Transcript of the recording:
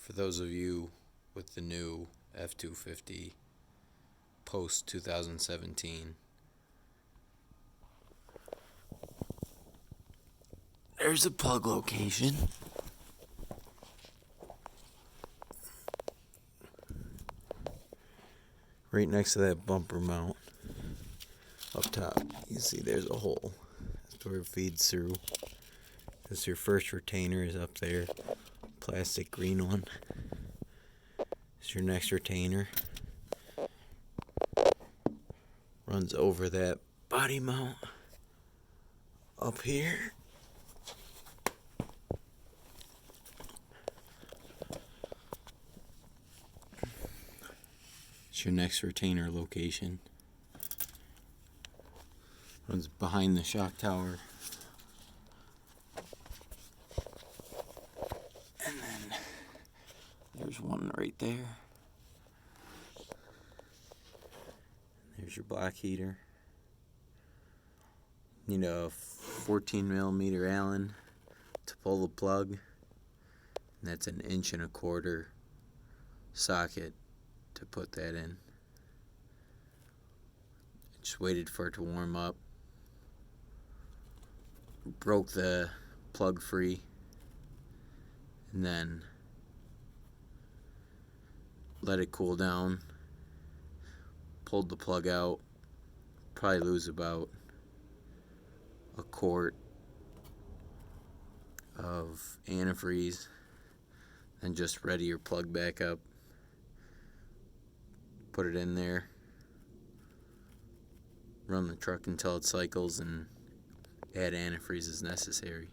For those of you with the new F250 post 2017, there's a plug location. Right next to that bumper mount up top, you see there's a hole. That's where it feeds through. This your first retainer is up there, plastic green one. It's your next retainer. Runs over that body mount up here. It's your next retainer location. Runs behind the shock tower. And then there's one right there. There's your black heater. Need a 14mm Allen to pull the plug. And that's an 1.25" socket to put that in. Just waited for it to warm up. Broke the plug free. And then let it cool down. Pulled the plug out. Probably lose about a quart of antifreeze. Then just ready your plug back up. Put it in there. Run the truck until it cycles and add antifreeze as necessary.